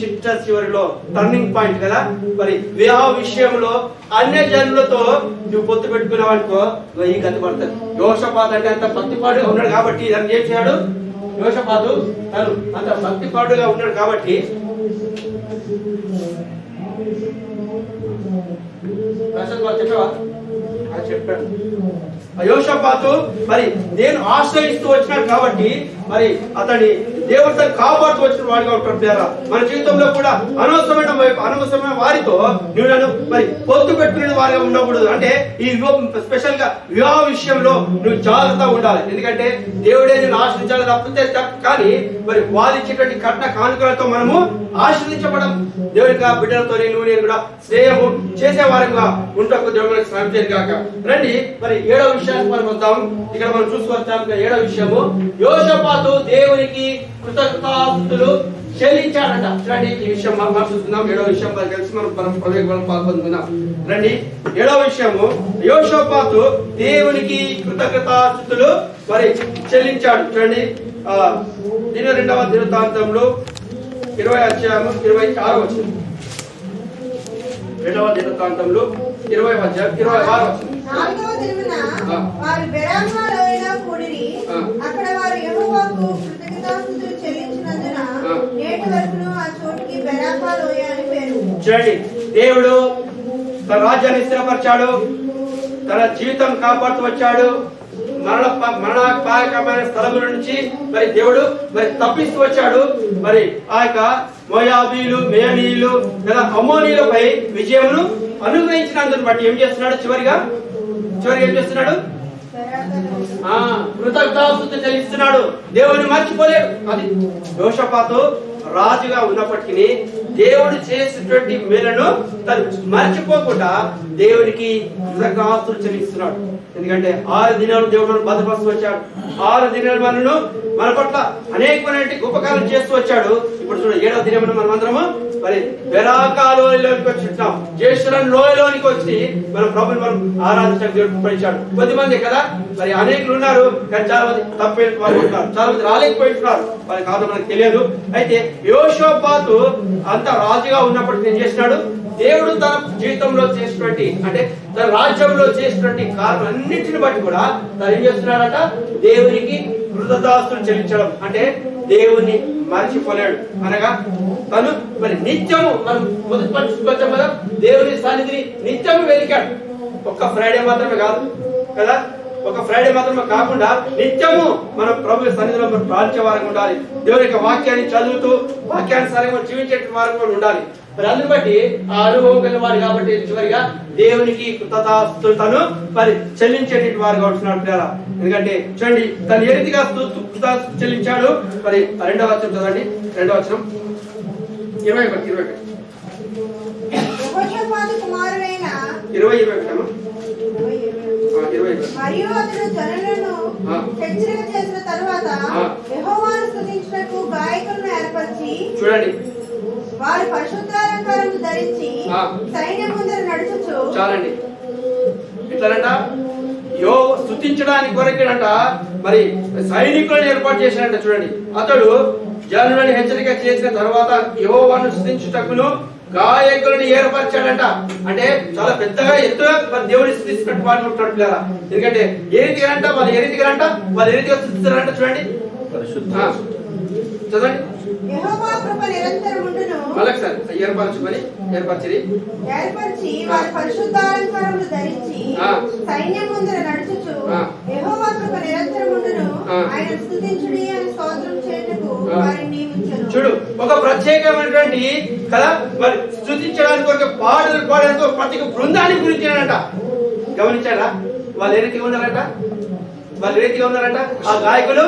చిట్ట చివరిలో టర్నింగ్ పాయింట్ కదా. మరి వివాహ విషయంలో అన్య జనులతో నువ్వు పొత్తు పెట్టుకున్నావు అనుకో, ఈ గతి పడుతుంది. యోషపాతు అంటే అంత భక్తిపాడుగా ఉన్నాడు కాబట్టి దాన్ని ఏం చేశాడు? యోషపాతు తను అంత భక్తిపాడుగా ఉన్నాడు కాబట్టి చెప్పాడు. యోషపాతు మరి నేను ఆశ్రయిస్తూ వచ్చినాడు కాబట్టి మరి అతని దేవుడితో కాపాడుతూ వచ్చిన వాడిగా ఉంటారు. మన జీవితంలో కూడా అనవసరమైన వారితో నువ్వు నన్ను మరి పొత్తు పెట్టుకునే వారిగా ఉండకూడదు. అంటే ఈ స్పెషల్ గా వివాహ విషయంలో నువ్వు జాగ్రత్తగా ఉండాలి. ఎందుకంటే దేవుడే నేను ఆశ్రయించాలి తప్పితే కానీ మరి వాదించేటువంటి కట్న కానుకలతో మనము ఆశ్రయించబడం. దేవుని బిడ్డలతో నువ్వు నేను కూడా స్నేహము చేసే వారంగా ఉంటకు దేవుడికి శ్రమ చేయను కాక. రండి మరి 7వ విషయానికి మనం వద్దాం. ఇక్కడ మనం చూసుకొస్తాం 7వ విషయము, యోషపాతు దేవునికి కృతజ్ఞతాస్తుతులు చెల్లించాడట. చూడండి ఈ విషయం మనం చూస్తున్నాం. 7వ విషయం కలిసి మనం పాల్పొందుకుందాం. రండి 7వ విషయము, యోషపాతు దేవునికి కృతజ్ఞతాస్తుతులు మరి చెల్లించాడు. చూడండి 2వ దినవృత్తాంతంలో 20వ అధ్యాయము 26వ వచనం. 2వ దినవృత్తాంతంలో 20వ అధ్యాయం 26వ వచనం. 4వ దినమున వారు బెరామా లోయలో కూడిరి. అక్కడ వారు యెహోవాకు కృతజ్ఞతాస్తుతులు చెల్లించినందున నేటి వరకును ఆ చోటికి బెరామా లోయ అని పేరు. చూడండి, దేవుడు తన రాజ్యాన్ని స్థిరపరిచాడు, తన జీవితం కాపాడుతూ వచ్చాడు. మరణాపాయకమైన స్థలముల నుంచి మరి దేవుడు మరి తప్పిస్తూ వచ్చాడు. మరి ఆ యొక్క మోయాబీలు, మేమీలు లేదా అమ్మోనీలపై విజయమును అనుగ్రహించినందుని బట్టి ఏం చేస్తున్నాడు? చివరిగా ఏం చేస్తున్నాడు? కృతజ్ఞతాస్తుతి చెల్లిస్తున్నాడు. దేవుని మర్చిపోలేడు. అది యోషపాతు రాజుగా ఉన్నప్పటికీ దేవుడు చేసినటువంటి మేలను తను మర్చిపోకుండా దేవునికి కృతజ్ఞతాస్తులు చెల్లిస్తున్నాడు. ఎందుకంటే 6 దినాలు దేవుడు భద్రపరుస్తూ వచ్చాడు. 6 దినాలు మనను మన పట్ల అనేకమైన గొప్ప కార్యం చేస్తూ వచ్చాడు. ఇప్పుడు చూడ 7వ దినమున మనమందరము మరి బెరాకాలోయలోనికి వచ్చినాం. జ్యేష్ఠులను లోయలోనికి వచ్చి మన ప్రభుని మనం ఆరాధించడానికి దేవుడు పడిచాడు. కొద్దిమంది కదా మరి అనేకులు ఉన్నారు, కానీ చాలా మంది తప్పైన వాళ్ళు ఉన్నారు, చాలా మంది రాలేకపోతున్నారు. వాళ్ళ కాదు మనకు తెలియదు. అయితే యెహోషాపాతు అంత రాజుగా ఉన్నప్పటికీ ఏం చేసినాడు? దేవుడు తన జీవితంలో చేసినటువంటి అంటే తన రాజ్యంలో చేసినటువంటి కార్యాలన్నింటిని బట్టి కూడా తను ఏం చేస్తున్నాడట? దేవునికి కృతజ్ఞతాస్తులు చెల్లించడం అంటే దేవుని మర్చిపోలేడు. అనగా తను మరి నిత్యము మనం మొదటి కదా దేవుని సన్నిధిని నిత్యము వెలికాడు. ఒక్క ఫ్రైడే మాత్రమే కాదు కదా, ఒక ఫ్రైడే మాత్రమే కాకుండా నిత్యము మనం ప్రభు సన్నిధిలో ప్రార్థించే వారికి ఉండాలి. దేవుని యొక్క వాక్యాన్ని చదువుతూ వాక్యానుసారంగా జీవించే వారికి కూడా ఉండాలి. మరి అందుని బట్టి ఆ అనుభవం కలిగిన వారు కాబట్టి చివరిగా దేవునికి కృతజ్ఞతాస్తులను మరి చెల్లించేటి వారుగా ఉంటున్నాడు కదా. ఎందుకంటే చూడండి తను ఏ రీతిగా కృతజ్ఞతాస్తులు చెల్లించాడు. మరి 2వ వచనం చదవండి. 2వ వచనం 21 మరియు అతడు జనులను హెచ్చరిక చేసిన తరువాత యెహోవాను స్తుతించుటకు గాయకులను ఏర్పరిచి చూడండి వారు పరిశుద్ధాలంకారం ధరించి సైన్యం ముందర నడుచుచు చాలండి ఇట్లానంట స్తుతించడానికి కొరకేనంట మరి సైనికులను ఏర్పాటు చేశాడంట. చూడండి అతడు జనులను హెచ్చరిక చేసిన తర్వాత యెహోవాను స్తుతించుటకును గాయకులను ఏర్పరిచాడంట. అంటే చాలా పెద్దగా ఎత్తుగా దేవుని స్తుతిస్తున్నట్టు వాళ్ళు ఉంటాడు పిల్లరా. ఎందుకంటే ఏ రీతిగా అంట వాళ్ళు ఏ రీతిగా స్తుతిస్తారంట. చూడండి చదవండి. యెహోవా కృప నిరంతరం ఉండును. మళ్ళొకసారి ఏర్పరిచి వారి పరిశుద్ధాలంకారములు ధరించి సైన్యం ముందర నడుచుచు యెహోవా కృప నిరంతరం ఉండును. ఆయన స్తుతించుడి అని స్తోత్రం చేయుటకు వారిని నియమించెను. చూడు ఒక ప్రత్యేకమైనటువంటి కదా మరి స్తుతించడానికి ఒక పాటలు పాడడానికి ఒక ప్రత్యేక బృందాన్ని గురించాడంట. గమనించారా? వాళ్ళు ఏ రీతిగా ఉన్నారంట? ఆ గాయకులు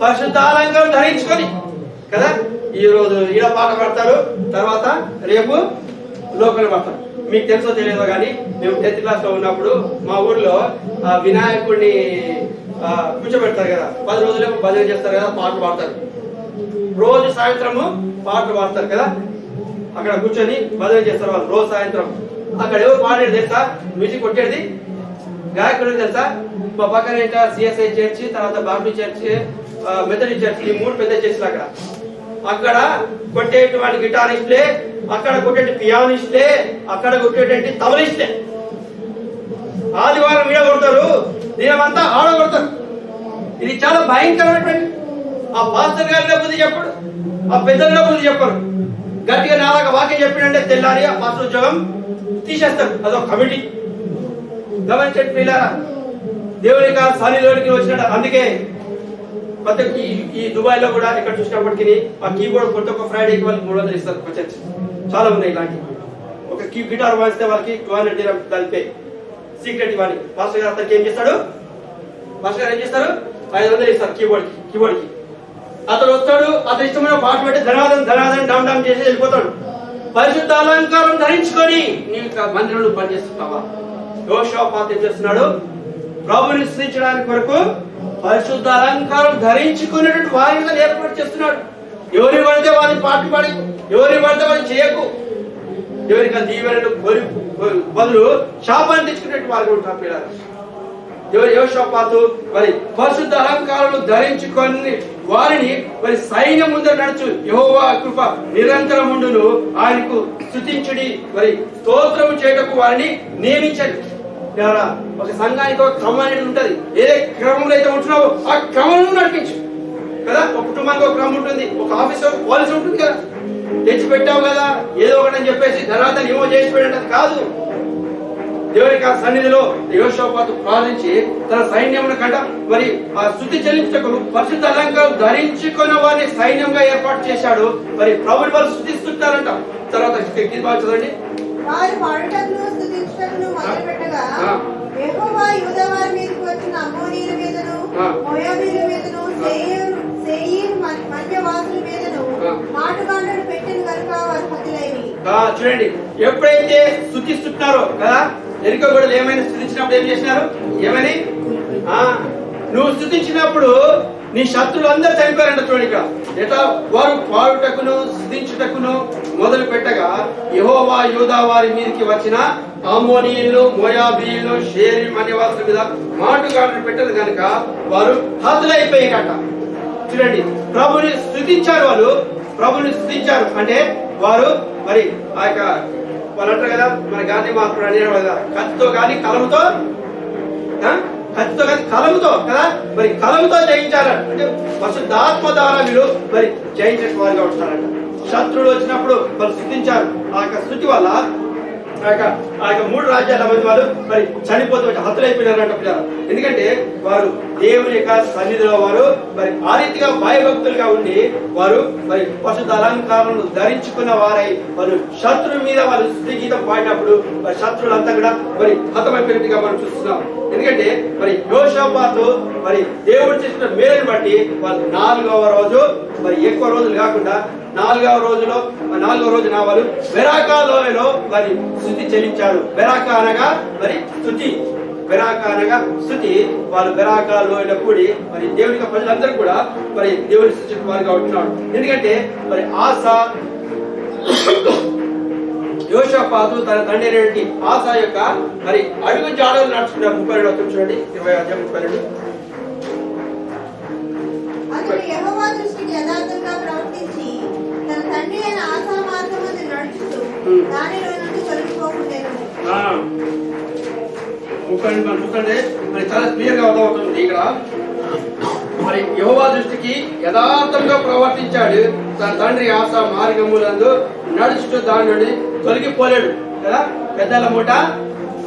పరిశుద్ధాలంకారం ధరించుకొని కదా ఈ రోజు ఈడ పాట పాడతారు, తర్వాత రేపు లోకల్ పాడతారు. మీకు తెలుసో తెలియదో కానీ మేము 10th క్లాస్ లో ఉన్నప్పుడు మా ఊర్లో వినాయకుడిని కూర్చోబెడతారు కదా, 10 రోజులేమో భజన చేస్తారు కదా, పాటలు పాడతారు. రోజు సాయంత్రము పాటలు పాడతారు కదా, అక్కడ కూర్చొని భజన చేస్తారు వాళ్ళు రోజు సాయంత్రం. అక్కడ ఎవరు పాడేది తెలుసా? మ్యూజిక్ కొట్టేది గాయకుడు తెలుసా? మా పక్కన ఇంకా సిఎస్ఐ చర్చి, తర్వాత బాబీ చర్చి, మెథడిస్ట్ చర్చి, ఈ 3 పెద్ద చర్చిలు. అక్కడ కొట్టేటువంటి గిటారిస్ట్లే, అక్కడ కొట్టేటి పియానిస్ట్లే, అక్కడ కొట్టేటువంటి తబలిస్ట్లే. ఆదివారం మీద కొడతారు, దినమంతా ఆడ కొడతారు. ఇది చాలా భయంకరమైనటువంటి. ఆ పాస్టర్ గారిలో బుద్ధి చెప్పడు, ఆ పెద్దల్లో బుద్ధి చెప్పరు. గట్టిగా నాలాగా వాక్యం చెప్పినంటే తెల్లారి ఆ పాస్టర్ ఉద్యోగం తీసేస్తారు. అదొక కమిటీ. గమనించండి పిల్లారా, దేవుని యొక్క సన్నిధిలోకి వచ్చినట్టు. అందుకే ఈ దుబాయ్ లో కూడా ఇక్కడ చూసినప్పటికీ ఆ కీబోర్డ్ కొత్త ఒక ఫ్రైడేకి వాళ్ళకి 300 ఇస్తారు. చర్చ్ చాలా ఉన్నాయి ఇలాంటి. ఒక గిటార్ వాయిస్తే వాళ్ళకి 200 dirham కలిపే సీక్రెట్ ఇవ్వాలి. మాస్టర్ గారు అతనికి ఏం చేస్తారు? 500 ఇస్తారు కీబోర్డ్ కి. అతడు వస్తాడు, అతని ఇష్టమైన పాట పెట్టి ధనాదం డామ్ డామ్ చేసి వెళ్ళిపోతాడు. పరిశుద్ధ అలంకారం ధరించుకొని నీవు మందిరంలో పనిచేస్తున్నావా? యెహోషాపాతు ఏం చేస్తున్నాడు? ప్రభుని స్తుతించడానికి కొరకు పరిశుద్ధ అలంకారం ధరించుకునేటువంటి వారిని ఏర్పాటు చేస్తున్నాడు. ఎవరి పడితే వారిని పాటలు పాడి, ఎవరి పడితే వారిని చేయకు. ఎవరికి దీవెనలు బదులు శాపాన్ని తెచ్చుకునేటువంటి వారు ఉంటారు పిల్లలు. యెహోషాపాతు మరి పరిశుద్ధ అలంకారాలు ధరించుకొని వారిని మరి సైన్యం ముందర నడుచు యెహోవా కృప నిరంతరం ఉండును, ఆయనకు స్తుతించుడి మరి స్తోత్రము చేయటకు వారిని నియమించండి. ఒక సంఘానికి ఒక క్రమం అనేది ఉంటది. ఏ క్రమంలో అయితే ఉంటున్నావో ఆ క్రమంలో నడిపించు కదా. ఒక కుటుంబానికి ఒక క్రమం ఉంటుంది, ఒక ఆఫీసర్ పాలసీ ఉంటుంది కదా. తెచ్చి పెట్టావు కదా ఏదో ఒకటి అని చెప్పేసి తర్వాత ఏమో చేసి పెట్టండి కాదు. దేవునికి ఆ సన్నిధిలో యెహోషాపాతు ప్రార్థించి తన సైన్యమును కంట మరి ఆ స్తుతి చెల్లించుటకు పరిశుద్ధ అలంకారం ధరించుకున్న వారిని సైన్యంగా ఏర్పాటు చేశాడు. మరి ప్రభుని వారు స్తుతిస్తుంటారంట. తర్వాత చదవండి. వారు పాడుటకును స్తుతించుటకును మొదలుపెట్టగా యెహోవా యూదా వారి మీదకి వచ్చిన అమ్మోనీయుల మీదను మోయాబీయుల మీదను చూడండి, ఎప్పుడైతే స్తుతిస్తున్నారో కదా, ఎరికో కూడా ఏమైనా స్తుతించినప్పుడు ఏం చేసినారు? ఏమని? నువ్వు స్తుతించినప్పుడు నీ శత్రులు అందరూ చనిపోయారంట. చూడండి ఇక్కడ ఎట్లా వారు పాడుటకును స్తుతించుటకును మొదలు పెట్టగా యెహోవా యూదా వారి మీదకి వచ్చిన అమ్మోనీయులు, మోయాబీయులు, షేరీం నివాసుల మీద మాటుగాడులు పెట్టదు కనుక వారు హతులైపోయారట. చూడండి, ప్రభుని స్తుతించారు. ప్రభుని స్తుతించారు అంటే వారు మరి ఆ యొక్క వాళ్ళు అంటారు కదా, మన గాంధీ మహాత్ముడు అనేవాడు కదా, కత్తితో కానీ కలముతో కదా, మరి కలముతో జయించాలంట. అంటే పరిశుద్ధాత్మ ద్వారా వీళ్ళు మరి జయించే వారుగా ఉంటారంట. శత్రువులు వచ్చినప్పుడు వాళ్ళు స్తుతించారు. ఆ యొక్క స్తుతి వల్ల ఆ యొక్క 3 రాజ్యాల మంది వాళ్ళు మరి చనిపోతూ హతులైపోయినారంట పిల్లలు. ఎందుకంటే వారు దేవుని యొక్క సన్నిధిలో వారు మరి ఆ రీతిగా భయభక్తులుగా ఉండి వారు మరి పరిశుద్ధ అలంకారాలను ధరించుకున్న వారై వారు శత్రువు మీద వాళ్ళు స్తుతి గీతం పాడినప్పుడు మరి శత్రువులంతా కూడా మరి హతమైపోయినట్టుగా మనం చూస్తున్నాం. ఎందుకంటే మరి యోషాపాతు మరి దేవుడు చేసిన మేలుని బట్టి వాళ్ళు 4వ రోజు మరి ఎక్కువ రోజులు కాకుండా 4వ రోజున వాళ్ళు బెరాకా లోయలో మరి స్తుతి చెల్లించారు. బెరాకా అనగా మరి స్తుతి, బెరాకా అనగా స్తుతి. వాళ్ళు బెరాకా లోయలో కూడి మరి దేవుని యొక్క ప్రజలందరూ కూడా మరి దేవుని స్తుతి వారిగా ఉంటున్నాడు. ఎందుకంటే మరి ఆసా యోషాపాతు తన తండ్రి అయినటువంటి ఆసా యొక్క మరి అడుగు జాడలు నడుచుకున్నారు. 32 చూడండి, 20:32. అతడు యెహోవా దృష్టికి యథార్థంగా ప్రవర్తించి తన తండ్రి అయిన ఆసా మార్గమందు నడుచుతూ దానిలో నుండి తొలగిపోకుండెను. మరి చాలా క్లియర్ గా అర్థమవుతుంది ఇక్కడ. మరి యెహోవా దృష్టికి యథార్థంగా ప్రవర్తించాడు. తన తండ్రి ఆసా మార్గములందు నడుచుతూ దాని నుండి తొలగిపోలేడు కదా. పెద్దల మూట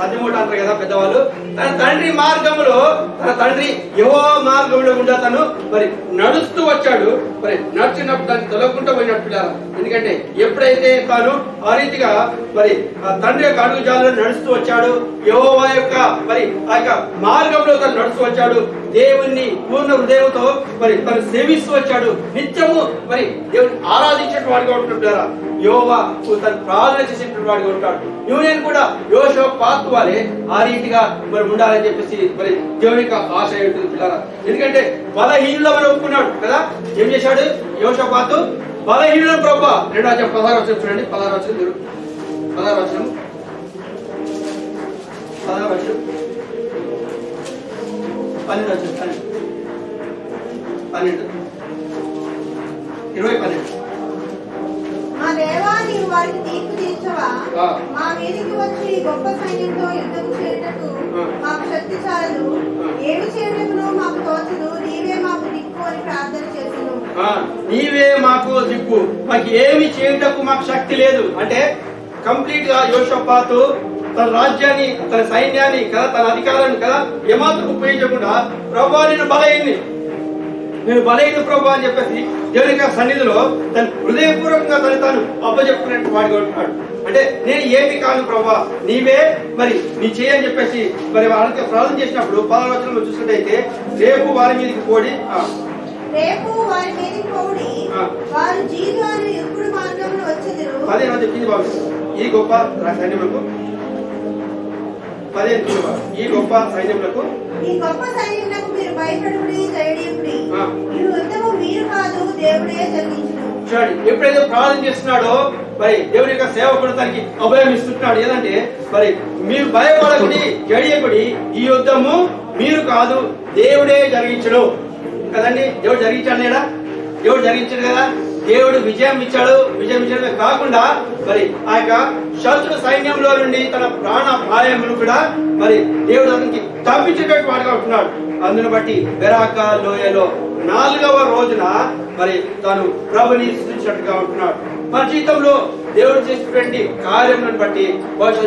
సద్ది మూట అంటారు కదా పెద్దవాళ్ళు. తన తండ్రి మార్గంలో, తన తండ్రి యెహోవా మార్గంలో గుండా తను మరి నడుస్తూ వచ్చాడు. మరి నడిచినప్పుడు దాన్ని తొలగకుండా పోయినట్టు పిల్లలు. ఎందుకంటే ఎప్పుడైతే తాను ఆ రీతిగా మరి ఆ తండ్రి యొక్క అడుగు జాలలో నడుస్తూ వచ్చాడు, యెహోవా యొక్క మరి ఆ యొక్క మార్గంలో తను నడుస్తూ వచ్చాడు, దేవుణ్ణి పూర్ణ హృదయంతో మరి తను సేవిస్తూ వచ్చాడు, నిత్యము మరి దేవుని ఆరాధించేటువంటి వాడిగా ఉంటుంటారా, యెహోవా తను ప్రార్థన చేసేటువంటి వాడిగా ఉంటాడు. నువ్వు నేను కూడా యోషాపాతు వాలే ఆ రీతిగా మరి ఉండాలని చెప్పేసి మరి దేవుని యొక్క ఆశ ఉంటుంది పిల్లరా. ఎందుకంటే బలహీనులు అని ఒప్పుకున్నాడు కదా. ఏం చేశాడు యోషాపాతు? బలహీనులు ప్రభువా. 2:16 చూడండి, 16 12 మా దేవా, నీవు వారికి తీర్పు తీర్చవా? మా మీదికి వచ్చి గొప్ప సైన్యంతో యుద్ధం చేయటకు మాకు శక్తి చాలదు, ఏమి చేయటకును మాకు తోచదు, నీవే మాకు దిక్కు అని ప్రార్థన చేసెను. నీవే మాకు దిక్కు, మాకు ఏమి చేయటకు మాకు శక్తి లేదు అంటే కంప్లీట్ గా యోషాపాతు తన రాజ్యాన్ని, తన సైన్యాన్ని కదా, తన అధికారాన్ని కదా ఏమాత్రం ఉపయోగించకుండా ప్రభువా నేను బలహీన ప్రభు అని చెప్పేసి దేవుని యొక్క సన్నిధిలో తన హృదయపూర్వకంగా తాను అప్పచెప్పుకున్నట్టు వాడిగా ఉంటున్నాడు. అంటే నేను ఏమి కాను ప్రభా, నీవే మరి నీ చేయని చెప్పేసి మరి వాళ్ళకి ప్రార్థన చేసినప్పుడు 16వ వచనంలో చూసినట్టయితే రేపు వారి మీదకి పోడి వారు జీదు అని ఎప్పుడు మార్గంలో వచ్చేదిరు. 15 చెప్పింది బాబు. ఈ గొప్ప సైన్యములకు 15 ఈ గొప్ప సైన్యములకు మీరు భయపడుడి, ధైర్యపడి, ఈ యుద్ధము మీరు కాదు దేవుడే జరిగించును. చూడండి, ఎప్పుడైతే ప్రార్థన చేస్తున్నాడో మరి దేవుని యొక్క సేవకుడు తనకి అభయం ఇస్తున్నాడు. ఏదంటే మరి మీరు భయపడకుడి, జడియకుడి, ఈ యుద్ధము మీరు కాదు దేవుడే జరిగించడు కదండి. దేవుడు జరిగించాడు కదా, దేవుడు జరిగించాడు కదా. దేవుడు విజయం ఇచ్చాడు. విజయం ఇచ్చడమే కాకుండా మరి ఆ యొక్క శత్రు సైన్యంలో నుండి తన ప్రాణాపాయమును కూడా మరి దేవుడు అతనికి తప్పించేటట్టు వాడుగా ఉంటున్నాడు. అందును బట్టి బెరాకా లోయలో 4వ రోజున మరి తాను ప్రభుని స్తుతించినట్టుగా ఉంటున్నాడు. మన జీవితంలో దేవుడు చేసినటువంటి కార్యములను బట్టి బహుశా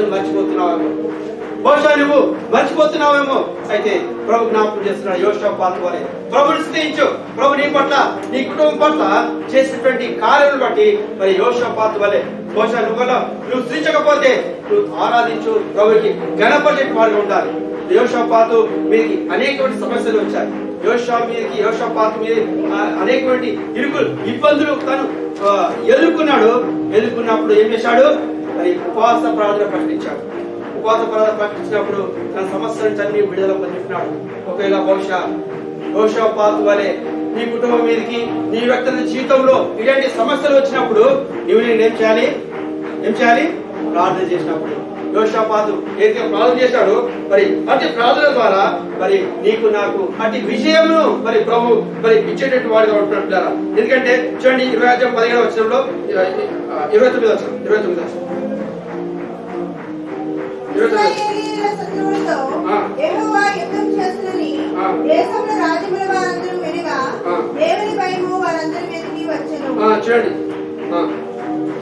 నువ్వు మర్చిపోతున్నావేమో. అయితే ప్రభు జ్ఞాపకం చేస్తున్నాడు. యోషాపాతు వలె ప్రభుని స్తుతించు. ప్రభు నీ పట్ల, నీ కుటుంబం పట్ల చేసినటువంటి కార్యాలను బట్టి మరి యోషాపాతు వలె బహుశా నువ్వు స్తుతించకపోతే నువ్వు ఆరాధించు, ప్రభుకి గణపతి వాడుగా ఉండాలి. యోషాపాతు మీదకి అనేకమైన సమస్యలు వచ్చాయి. యోషాపాతు మీద అనేకటువంటి ఇబ్బందులు తను ఎదుర్కొన్నప్పుడు ఏం చేశాడు? మరి ఉపవాస ప్రార్థన ప్రకటించాడు. ఉపవాస ప్రార్థన ప్రకటించినప్పుడు తన సమస్య నుంచి అన్ని విడుదల పొందుతున్నాడు. ఒకవేళ బహుశా యోషాపాతు వలె నీ కుటుంబం మీదకి, నీ వ్యక్తిగత జీవితంలో ఇలాంటి సమస్యలు వచ్చినప్పుడు నేను ఏం చేయాలి? ప్రార్థన చేసినప్పుడు యోషాపాతు ఏదైతే ప్రార్థన చేశాడో మరి అతి ప్రార్థన ద్వారా మరి నీకు నాకు అతి విజయమును మరి ప్రభు మరి ఇచ్చేటట్టు వాడిగా ఉంటున్నట్టు. ఎందుకంటే చూడండి 25 వచనంలో 29 వచనం ఇశ్రాయేలీయుల శత్రువులతో యెహోవా యుద్ధం చేస్తున్నని దేశంలో రాజముల వారందరూ వినగా దేవుని భయము వారందరి మీదకి వచ్చెను. చూడండి,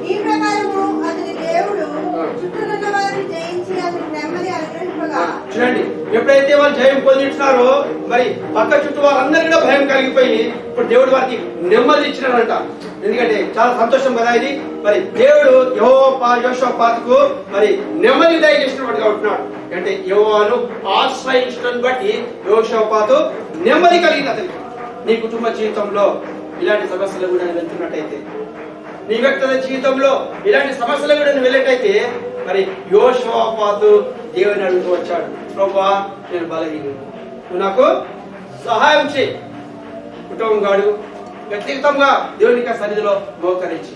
ఈ ప్రకారము అతని దేవుడు చుట్టూనున్న వారిని జయించి అతనికి నెమ్మది అనుగ్రహింపగా. చూడండి, ఎప్పుడైతే వాళ్ళు జయం పొందించున్నారో మరి పక్క చుట్టూ వారందరూ కూడా భయం కలిగిపోయి ఇప్పుడు దేవుడు వారికి నెమ్మది ఇచ్చినారంట. ఎందుకంటే చాలా సంతోషం కదా ఇది. మరి దేవుడు యోషాపాతుకు మరి నెమ్మది దయచేసిన వాడుగా ఉంటున్నాడు. అంటే యెహోవాను ఆశ్రయించడం బట్టి యోషాపాతు నెమ్మది కలిగింది అతనికి. నీ కుటుంబ జీవితంలో ఇలాంటి సమస్యలు కూడా వెళ్తున్నట్టయితే, నీ వ్యక్తిగత జీవితంలో ఇలాంటి సమస్యలు కూడా వెళ్ళేటైతే మరి యోషాపాతు దేవుని అడుగుతూ వచ్చాడు, ప్రభువా నేను బలహీనుడు, నువ్వు నాకు సహాయం చేయి. కుటుంబం గాడు వ్యక్తిగతంగా దేవునికి సన్నిధిలో మోకరించి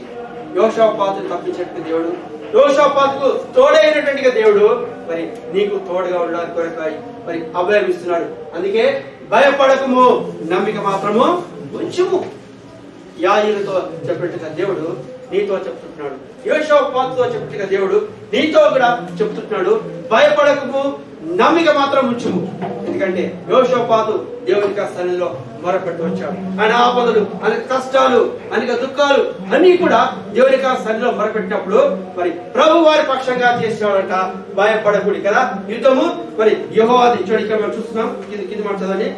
యోషాపాతును తప్పించేటువంటి దేవుడు, యోషాపాతుకు తోడైనటువంటి దేవుడు మరి నీకు తోడుగా ఉండడానికి కొరకాయి మరి అభయం ఇస్తున్నాడు. అందుకే భయపడకము, నమ్మిక మాత్రము ఉంచుము. యాజీలతో చెప్పినట్టుగా దేవుడు నీతో చెప్తున్నాడు, యోషాపాతుతో చెప్పినట్టుగా దేవుడు నీతో కూడా చెప్తున్నాడు, భయపడకము, నమ్మిక మాత్రం ఉంచుము. ఎందుకంటే యోషాపాతు దేవునికి సన్నిధిలో మొరపెట్టి వచ్చాడు. ఆయన ఆపదలు, అనేక కష్టాలు, అనేక దుఃఖాలు అన్ని కూడా దేవునికి సన్నిధిలో మొరపెట్టినప్పుడు మరి ప్రభు వారి పక్షంగా చేసినాడంట. భయపడకూడి కదా యుద్ధము మరి యెహోవాది. చూడండి, మనం చూస్తున్నాం కింది మాట చదవండి,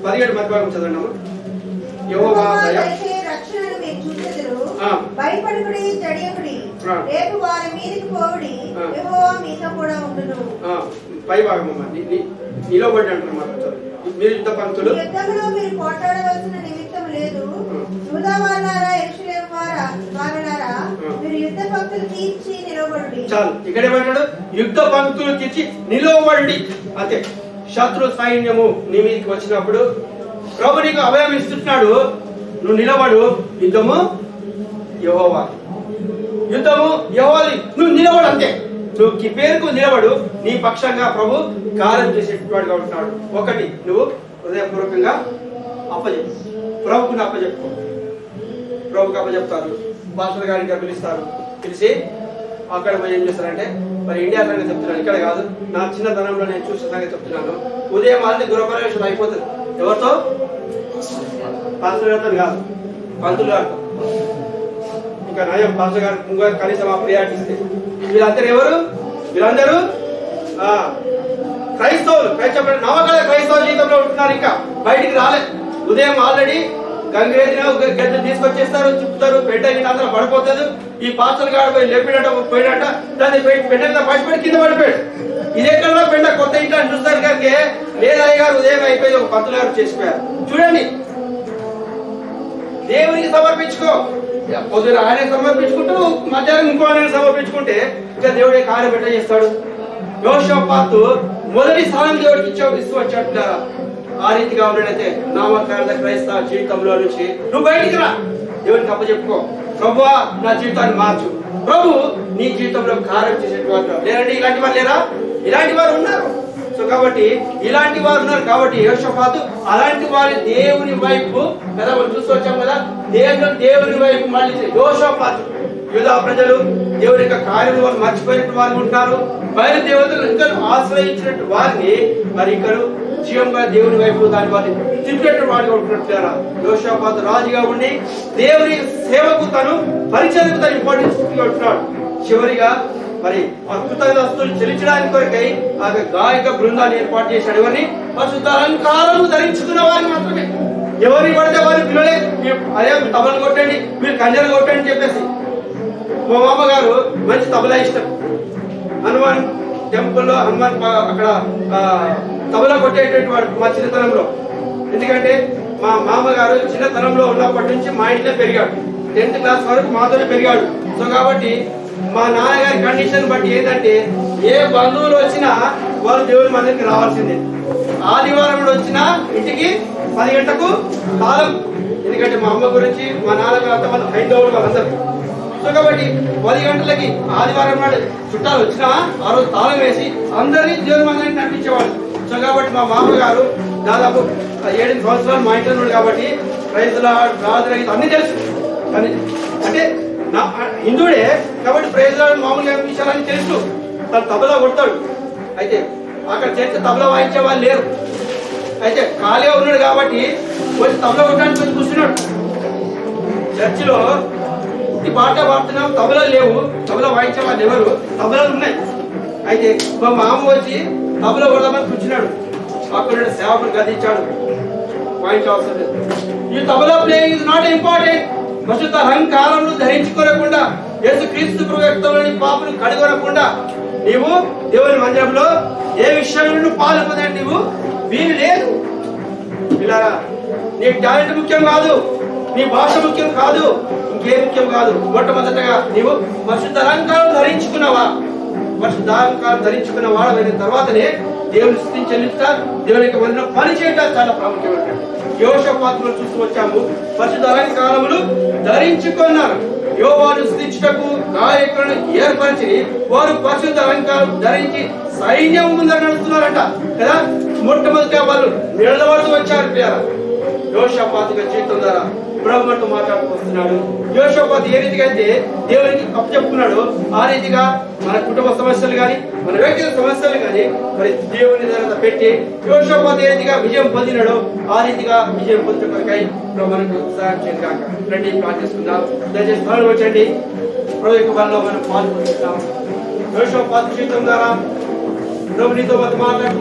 17 మధ్యభాగం చదవండి. యెహోవా దయ రక్షణను మీరు చూచెదరు, భయపడకుడి, జడియకుడి, రేపు వారి మీదకి పోవుడి, యెహోవా మీతో కూడా ఉండును. పై భాగం నిలబడి అంటున్నారు. మీరు యుద్ధ పంక్తులు, యుద్ధంలో మీరు పోట్లాడవలసిన నిమిత్తం లేదు. యూదా వారులారా, యెరూషలేము వారులారా, మీరు యుద్ధ పంక్తులు తీర్చి నిలబడుడి. చాలు, ఇక్కడ ఏమంటాడు? యుద్ధ పంక్తులు తీర్చి నిలబడుడి. అంతే. శత్రు సైన్యము నీ మీదకి వచ్చినప్పుడు ప్రభు నీకు అభయం ఇస్తున్నాడు, నువ్వు నిలబడు. యుద్ధము యెహోవాది, నువ్వు నిలబడు. అంతే, నువ్వు పేరుకు నిలబడు. నీ పక్షంగా ప్రభు కార్యం చేసేటవాడుగా ఉంటున్నాడు. ఒకటి, నువ్వు హృదయపూర్వకంగా అప్పచెప్పు, ప్రభుకు అప్పచెప్పుకో. ప్రభుకు అప్పచెప్తారు, పాస్టర్ గారికి పిలుస్తారు. పిలిచి అక్కడ ఏం చేస్తారంటే మరి ఇండియా సంగతి చెప్తున్నాను, ఇక్కడ కాదు, నా చిన్నతనంలో నేను చూసిన సంగతి చెప్తున్నాను. ఉదయం వాళ్ళని గృహప్రవేశం అయిపోతుంది. ఎవరితో? పాస్టర్ గారితో కాదు, పంతులు గారితో. ఇంకా నయం పాస్టర్ గారు కనీసం ఆ ప్రియాటిస్తే. వీళ్ళందరూ క్రైస్తవులు, నవకాల క్రైస్తవ జీవితంలో ఉంటున్నారు. ఇంకా బయటికి రాలేదు. ఉదయం ఆల్రెడీ గంగిరెద్దిన గద్దె తీసుకొచ్చేస్తారు, చుప్పుతారు, పెంట అందరూ పడిపోతుంది. ఈ పాస్టర్ గారు పోయి లేపినట్ట పోయినట్ట దాన్ని పెంట మీద పడిపోయి కింద పడిపోయాడు. ఇది ఎక్కడ పెంట కొత్త ఇంట్లో చూస్తారు కనుక లేదయ్య గారు ఉదయం అయిపోయి ఒక పంతులు గారు చేసిపోయారు. చూడండి, దేవునికి సమర్పించుకో. పొద్దున ఆయన సమర్పించుకుంటూ మధ్యాహ్నం ఇంకో ఆయన సమర్పించుకుంటే ఇంకా దేవుడే కార్యం పెట్ట చేస్తాడు. యోషాపాతు మొదటి స్థానం దేవుడికి ఇస్తూ వచ్చాడు. ఆ రీతిగా ఉన్నట్లయితే నామకార్థ క్రైస్తవ జీవితంలో నుంచి నువ్వు బయటికి రా, దేవునికి అప్పచెప్పుకో. ప్రభువా నా జీవితాన్ని మార్చు. ప్రభు నీ జీవితంలో కార్యం చేసేటువంటి లేరండి, ఇలాంటి వారు లేరా? ఇలాంటి వారు ఉన్నారు. సో కాబట్టి ఇలాంటి వారు ఉన్నారు కాబట్టి యోషాపాతు అలాంటి వారి దేవుని వైపు కదా మనం చూస్తూ వచ్చాం కదా, దేవుని వైపు మళ్ళీ యోషాపాతు. యూదా ప్రజలు దేవుని యొక్క కార్యము వాళ్ళు మర్చిపోయినట్టు వారు ఉంటారు. బయలు దేవతలు ఇంకా ఆశ్రయించినట్టు వారిని మరి ఇక్కడ జీవంగా దేవుని వైపు దాని వారిని తిప్పినట్టు వాడిగా ఉంటున్నట్లేరా. యోషాపాతు రాజుగా ఉండి దేవుని సేవకు తను పరిచయకు తను ఇంపార్టెన్స్ ఉంటున్నాడు. చివరిగా మరి అద్భుతస్తులు చెల్లించడానికి కొరకై ఆ గాయక బృందాన్ని ఏర్పాటు చేశాడు. ఎవరిని? పరిశుద్ధ అలంకారము ధరించుకున్న వారిని మాత్రమే. ఎవరిని పడితే వారిని పిల్లలే, అదే తబలు కొట్టండి, మీరు కంజలు కొట్టండి చెప్పేసి. మా మామగారు మంచి తబలా ఇష్టం, హనుమాన్ టెంపుల్లో హనుమాన్ అక్కడ తబలా కొట్టేటువంటి వాడు మా చిన్నతనంలో. ఎందుకంటే మా మామగారు చిన్నతనంలో ఉన్నప్పటి నుంచి మా ఇంట్లో పెరిగాడు, 10th క్లాస్ వరకు మాతోనే పెరిగాడు. సో కాబట్టి మా నాన్నగారి కండిషన్ బట్టి ఏంటంటే ఏ బంధువులు వచ్చినా వాళ్ళు దేవుని మందిరికి రావాల్సిందే. ఆదివారం వచ్చినా ఇంటికి 10 గంటలకు తాళం. ఎందుకంటే మా అమ్మ గురించి మా నాన్నగారు అంతా వాళ్ళు హైందవులు వాళ్ళందరూ. సో కాబట్టి 10 గంటలకి ఆదివారం నాడు చుట్టాలు వచ్చినా ఆ రోజు తాళం వేసి అందరినీ దేవుని మందిరానికి నడిపించేవాడు. సో కాబట్టి మా మామగారు దాదాపు 7 సంవత్సరాలు మా ఇంట్లో ఉన్నాడు కాబట్టి ప్రైజ్లా ప్రార్థన అన్ని తెలుసు. కానీ అంటే హిందువుడే కాబట్టి ప్రైజ్లా మామూలుగా విషయాలని తెలుసు. తను తబలా కొడతాడు. అయితే అక్కడ చేస్తే తబలా వాయించే వాళ్ళు లేరు. అయితే ఖాళీగా ఉన్నాడు కాబట్టి వచ్చి తబలా కొట్టడానికి వచ్చి కూర్చున్నాడు. చర్చిలో ఈ పాట పాడుతున్నాం, తబలాలు లేవు, తబలా వాయించే వాళ్ళు ఎవరు, తబలాలు ఉన్నాయి. అయితే మా మామ వచ్చి తబలా కొడదామని కూర్చున్నాడు. అక్కడ సేవకుడు గదించాడు, వాయించవలసిన లేదు. ఈ tabla playing is not important. ప్రస్తుత అహంకారంలో ధరించుకోకుండా యేసుక్రీస్తు రక్తంలోని పాపను కడుగొనకుండా నీవు దేవుని మందిరంలో ఏ విషయంలో పాల్పొందని నీవు వీలు లేదు. పిల్లరా, నీ టాలెంట్ ముఖ్యం కాదు, నీ భాష ముఖ్యం కాదు, ఇంకేం ముఖ్యం కాదు. మొట్టమొదటగా నీవు పరిశుద్ధ అలంకారం ధరించుకున్నావా? పరిశుద్ధ అలంకారం ధరించుకున్న వాడమైన తర్వాతనే దేవుని స్థితిని చెల్లిస్తా, దేవుని యొక్క మందిరం పని చేయడం చాలా ప్రాముఖ్యమైన. యోషపాత్రలు చూస్తూ వచ్చాము. పరిశుద్ధ అలంకారములు ధరించుకున్నారు. యోవాను స్థితించుటకు గాయకులను ఏర్పరిచి వారు పరిశుద్ధ అలంకారం ధరించి సైన్యం ముందర నడుస్తున్నారంట కదా. మొట్టమొదటిగా వాళ్ళు నిలబడుతూ వచ్చారు. ప్రియారా, యోషపాతుగా జీవితం ద్వారా ప్రభుత్వంతో మాట్లాడుతూ యోషపాతు ఏ రీతిగా అయితే దేవునికి అప్పచెప్పుకున్నాడు, ఆ రీతిగా మన కుటుంబ సమస్యలు కానీ మన వ్యక్తిగత సమస్యలు కానీ మరి దేవుని దగ్గర పెట్టి యోషపాతు ఏ రీతిగా విజయం పొందినాడో ఆ రీతిగా విజయం పొందిన కొరకై మనకు సహాయం చేయండి కాక. రండి ప్రార్థిస్తున్నాం. దయచేసి త్వరలో వచ్చండి. ప్రభు యొక్క బలంలో మనం పాల్గొంటున్నాం. యోషపాతు జీవితం ద్వారా ప్రభు నీతో మాట్లాడుతూ